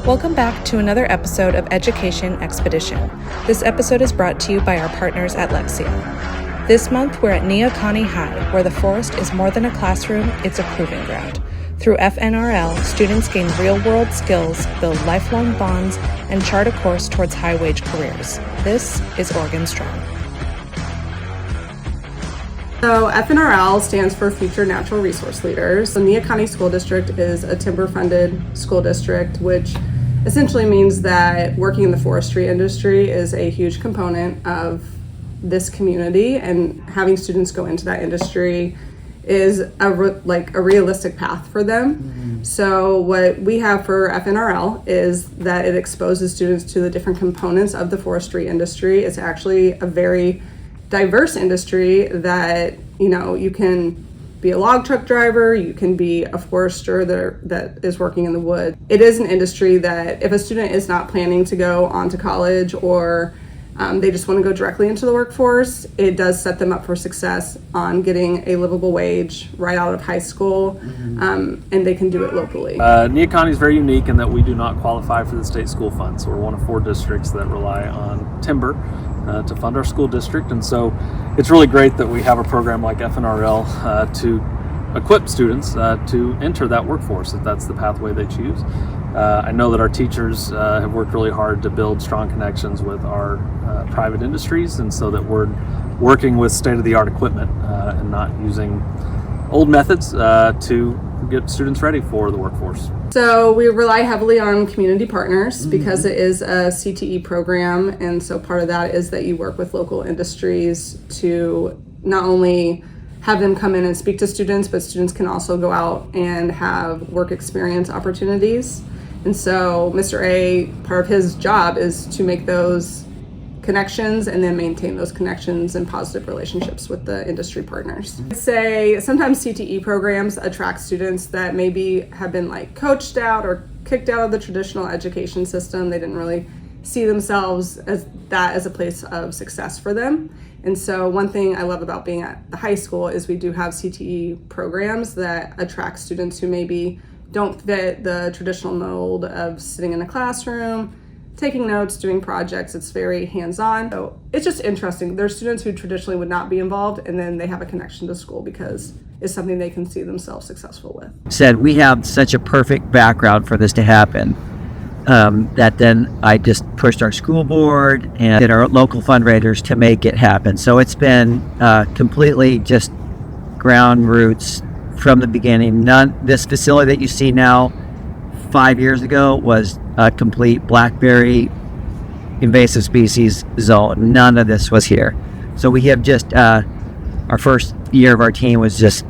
Welcome back to another episode of Education Expedition. This episode is brought to you by our partners at Lexia. This month, we're at Neah-Kah-Nie High, where the forest is more than a classroom, it's a proving ground. Through FNRL, students gain real-world skills, build lifelong bonds, and chart a course towards high-wage careers. This is Oregon Strong. So FNRL stands for Future Natural Resource Leaders. The Neah-Kah-Nie School District is a timber-funded school district, which essentially means that working in the forestry industry is a huge component of this community, and having students go into that industry is a realistic path for them. Mm-hmm. So what we have for FNRL is that it exposes students to the different components of the forestry industry. It's actually a very diverse industry that, you can be a log truck driver, you can be a forester that is working in the wood. It is an industry that if a student is not planning to go on to college or they just want to go directly into the workforce, it does set them up for success on getting a livable wage right out of high school, and they can do it locally. Neah-Kah-Nie is very unique in that we do not qualify for the state school funds. So we're one of 4 districts that rely on timber to fund our school district, and so it's really great that we have a program like FNRL to equip students to enter that workforce if that's the pathway they choose. I know that our teachers have worked really hard to build strong connections with our private industries, and so that we're working with state-of-the-art equipment and not using old methods to get students ready for the workforce. So we rely heavily on community partners because it is a CTE program, and so part of that is that you work with local industries to not only have them come in and speak to students, but students can also go out and have work experience opportunities. And so Mr. A, part of his job is to make those connections and then maintain those connections and positive relationships with the industry partners. I'd say sometimes CTE programs attract students that maybe have been coached out or kicked out of the traditional education system. They didn't really see themselves as a place of success for them. And so one thing I love about being at the high school is we do have CTE programs that attract students who maybe don't fit the traditional mold of sitting in a classroom, taking notes, doing projects. It's very hands-on. So it's just interesting. There's students who traditionally would not be involved, and then they have a connection to school because it's something they can see themselves successful with. Said we have such a perfect background for this to happen. That then I just pushed our school board and did our local fundraisers to make it happen. So it's been completely just ground roots from the beginning. This facility that you see now 5 years ago was a complete blackberry invasive species zone. None of this was here. So we have just our first year of our team was just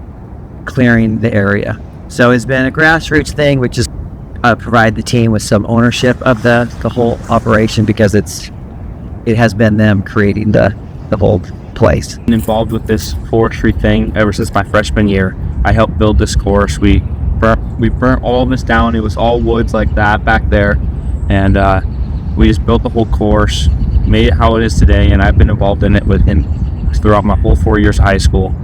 clearing the area. So it's been a grassroots thing, which is provide the team with some ownership of the whole operation, because it has been them creating the whole place. Been involved with this forestry thing ever since my freshman year. I helped build this course. We burnt all of this down. It was all woods like that back there, and we just built the whole course, made it how it is today, and I've been involved in it with him throughout my whole 4 years of high school.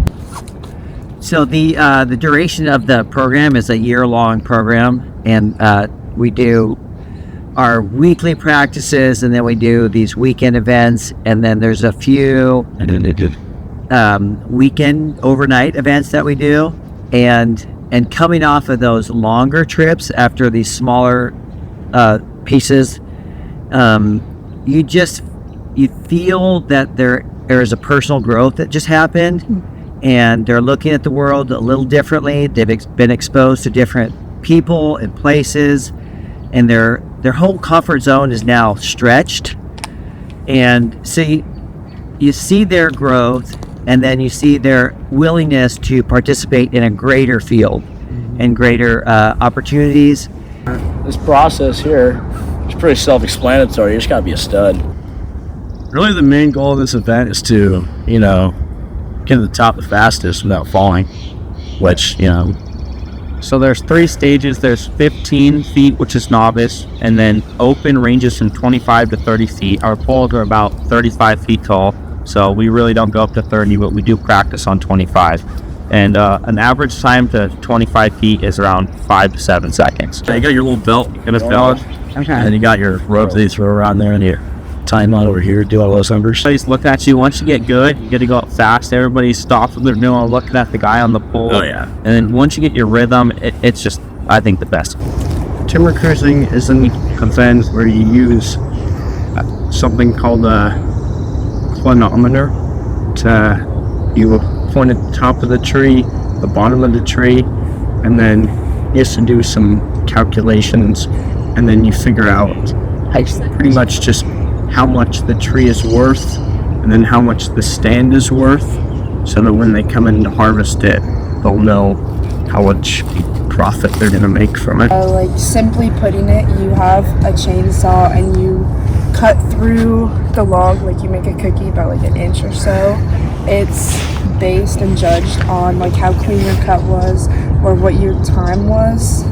So the duration of the program is a year-long program, and we do our weekly practices, and then we do these weekend events, and then there's a few weekend overnight events that we do, and coming off of those longer trips after these smaller pieces, you feel that there is a personal growth that just happened, and they're looking at the world a little differently. They've been exposed to different people and places, and their whole comfort zone is now stretched. And so you see their growth, and then you see their willingness to participate in a greater field and greater opportunities. This process here is pretty self-explanatory. You just gotta be a stud. Really, the main goal of this event is to, get to the top the fastest without falling, which, So there's 3 stages. There's 15 feet, which is novice, and then open ranges from 25 to 30 feet. Our poles are about 35 feet tall, so we really don't go up to 30, but we do practice on 25. And an average time to 25 feet is around 5 to 7 seconds. you got your little belt. And it's belt. Okay. And you got your rope that you throw around there, and you time out over here, do all those numbers. Everybody's looking at you. Once you get good, you got to go up fast. Everybody stops what they're doing, looking at the guy on the pole. Oh, yeah. And then once you get your rhythm, it's just, I think, the best. Timber cruising is an event where you use something called a clinometer you point at the top of the tree, the bottom of the tree, and then you have to do some calculations, and then you figure out pretty much just how much the tree is worth and then how much the stand is worth, so that when they come in to harvest it, they'll know how much profit they're going to make from it. Like simply putting it, you have a chainsaw and you cut through the log, like you make a cookie about like an inch or so. It's based and judged on like how clean your cut was or what your time was.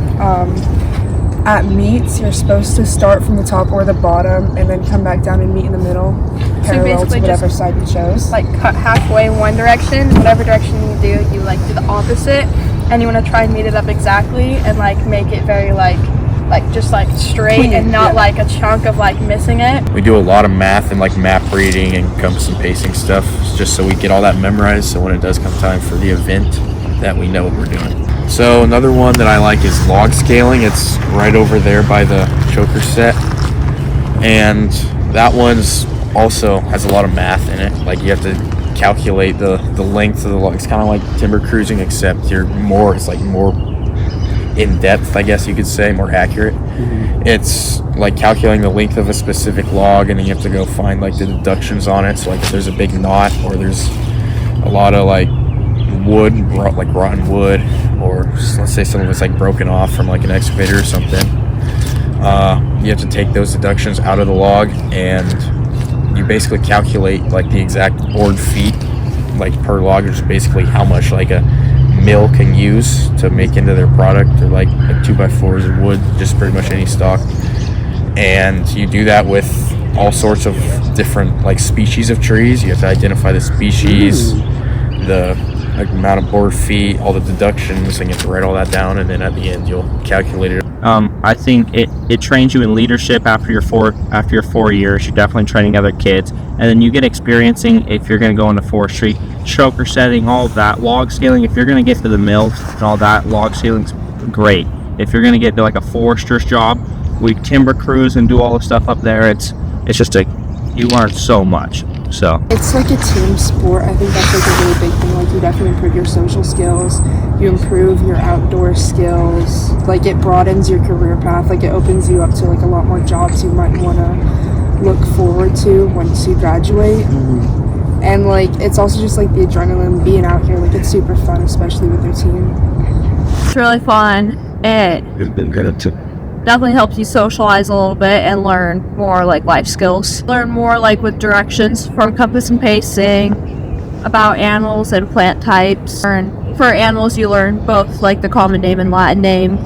At meets, you're supposed to start from the top or the bottom and then come back down and meet in the middle, parallel to whatever side you chose. Like cut halfway in one direction, whatever direction you do, you like do the opposite, and you want to try and meet it up exactly and like make it very like just like straight clean, and not like a chunk of like missing it. We do a lot of math and like map reading and compass and pacing stuff, just so we get all that memorized, so when it does come time for the event that we know what we're doing. So another one that I like is log scaling. It's right over there by the choker set, and that one's also has a lot of math in it. Like you have to calculate the length of the log. It's kind of like timber cruising, except it's like more in depth, I guess you could say, more accurate. It's like calculating the length of a specific log, and then you have to go find like the deductions on it. So like if there's a big knot or there's a lot of like wood, like rotten wood, or let's say some of it's like broken off from like an excavator or something, you have to take those deductions out of the log, and you basically calculate like the exact board feet like per log, which is basically how much like a mill can use to make into their product, or like 2x4s of wood, just pretty much any stock. And you do that with all sorts of different like species of trees. You have to identify the species, the amount of board feet, all the deductions, and you have to write all that down, and then at the end you'll calculate it. I think it trains you in leadership after your 4 years. You're definitely training other kids, and then you get experiencing if you're going to go into forestry, choker setting, all of that, log scaling. If you're going to get to the mills and all that, log scaling's great. If you're going to get to like a forester's job, we timber cruise and do all the stuff up there. It's just you learn so much. So it's like a team sport. I think that's like a really big thing. Like you definitely improve your social skills, you improve your outdoor skills, like it broadens your career path, like it opens you up to like a lot more jobs you might want to look forward to once you graduate. And like it's also just like the adrenaline being out here, like it's super fun, especially with your team. It's really fun. It definitely helps you socialize a little bit and learn more like life skills. Learn more like with directions from compass and pacing, about animals and plant types. For animals, you learn both like the common name and Latin name.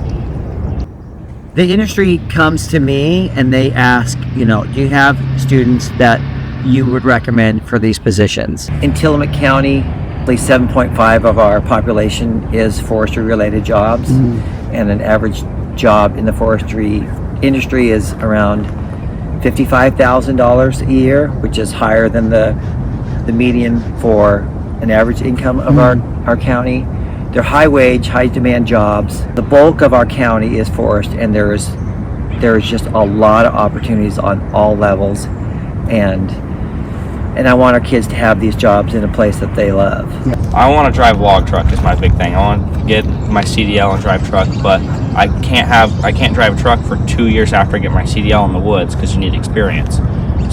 The industry comes to me and they ask, do you have students that you would recommend for these positions? In Tillamook County, at least 7.5 of our population is forestry related jobs, and an average job in the forestry industry is around $55,000 a year, which is higher than the median for an average income of our county. They're high wage, high demand jobs. The bulk of our county is forest, and there is just a lot of opportunities on all levels, and I want our kids to have these jobs in a place that they love. I want to drive log truck is my big thing. I want to get my CDL and drive truck, but I can't drive a truck for 2 years after I get my CDL in the woods because you need experience.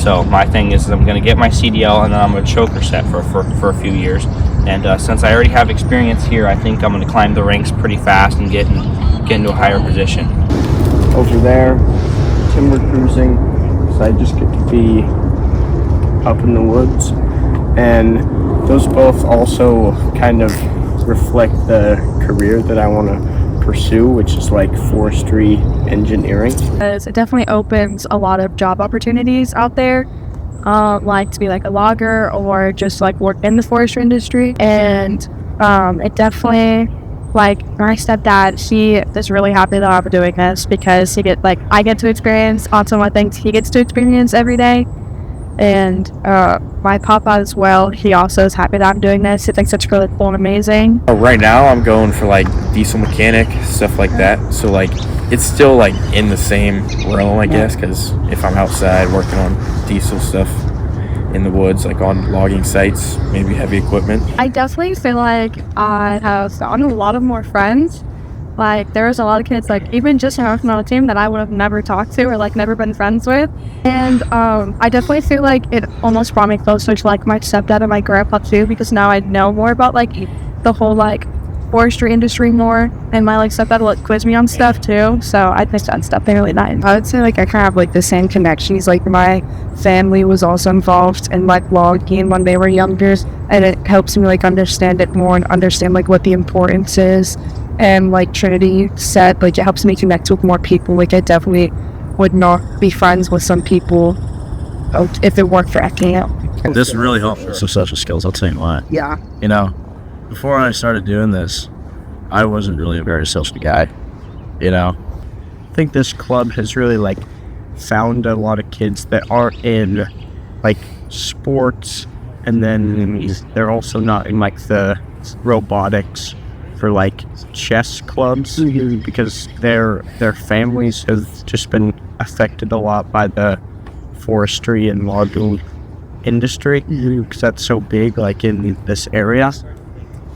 So my thing is I'm going to get my CDL and then I'm going to choker set for a few years. And since I already have experience here, I think I'm going to climb the ranks pretty fast and get into a higher position. Over there, timber cruising, so I just get to be up in the woods, and those both also kind of reflect the career that I want to pursue, which is like forestry engineering. It definitely opens a lot of job opportunities out there, like to be like a logger or just like work in the forestry industry, and it definitely Like my stepdad, he is really happy that I'm doing this because I get to experience on some of the things he gets to experience every day. And my papa as well, he also is happy that I'm doing this. He thinks it's really cool and amazing. Right now I'm going for like diesel mechanic, stuff like that. So like it's still like in the same realm, I guess, because if I'm outside working on diesel stuff in the woods, like on logging sites, maybe heavy equipment. I definitely feel like I have gotten a lot of more friends. Like there's a lot of kids, like even just working on a team that I would have never talked to or like never been friends with. And I definitely feel like it almost brought me closer to like my stepdad and my grandpa too, because now I know more about like the whole like forestry industry more, and my like stepdad will like quiz me on stuff too, so I think that stuff really nice. I would say like I kind of have like the same connections. Like my family was also involved in like logging when they were younger, and it helps me like understand it more and understand like what the importance is. And like Trinity said, like it helps me connect with more people. Like I definitely would not be friends with some people if it weren't for FNRL. This really helped with some social skills, I'll tell you what. Yeah. You know, before I started doing this, I wasn't really a very social guy, you know. I think this club has really like found a lot of kids that are in like sports, and then they're also not in like the robotics for like chess clubs, because their families have just been affected a lot by the forestry and logging industry, because that's so big like in this area,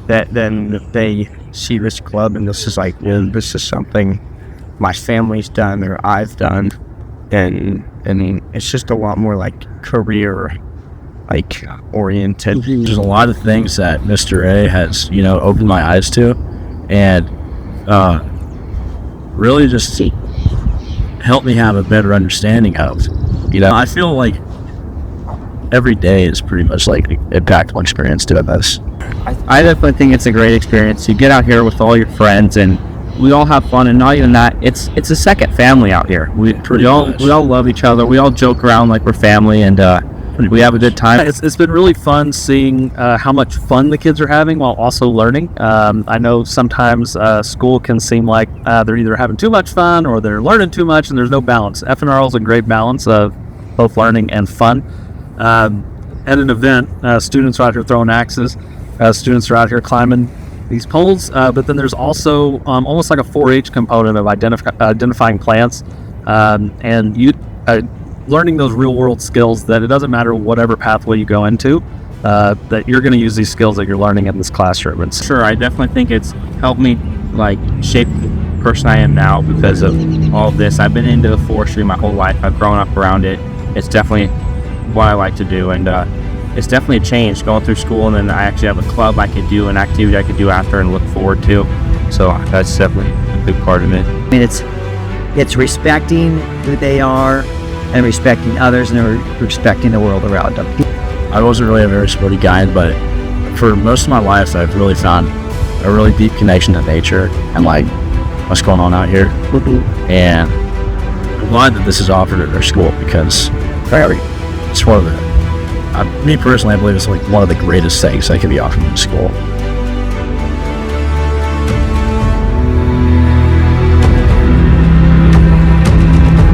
that then they see this club and this is like, well, this is something my family's done or I've done, and it's just a lot more like career like oriented. There's a lot of things that Mr. A has, you know, opened my eyes to, and really just helped me have a better understanding of, you know, I feel like every day is pretty much like an impactful experience doing this. I definitely think it's a great experience. You get out here with all your friends and we all have fun, and not even that, it's a second family out here. We all love each other. We all joke around like we're family, and we have a good time. It's been really fun seeing how much fun the kids are having while also learning. I know sometimes school can seem like they're either having too much fun or they're learning too much, and there's no balance. FNRL is a great balance of both learning and fun. At an event, students are out here throwing axes. Students are out here climbing these poles, but then there's also almost like a 4-H component of identifying plants, and you learning those real-world skills that it doesn't matter whatever pathway you go into, that you're going to use these skills that you're learning in this classroom. And sure, I definitely think it's helped me like shape the person I am now because of all of this. I've been into the forestry my whole life. I've grown up around it. It's definitely what I like to do, and it's definitely a change going through school, and then I actually have a club I could do, an activity I could do after and look forward to. So that's definitely a big part of it. I mean, it's respecting who they are and respecting others and respecting the world around them. I wasn't really a very sporty guy, but for most of my life, I've really found a really deep connection to nature and like what's going on out here. And I'm glad that this is offered at our school, because it's one of the, me personally, I believe it's like one of the greatest things that can be offered in school.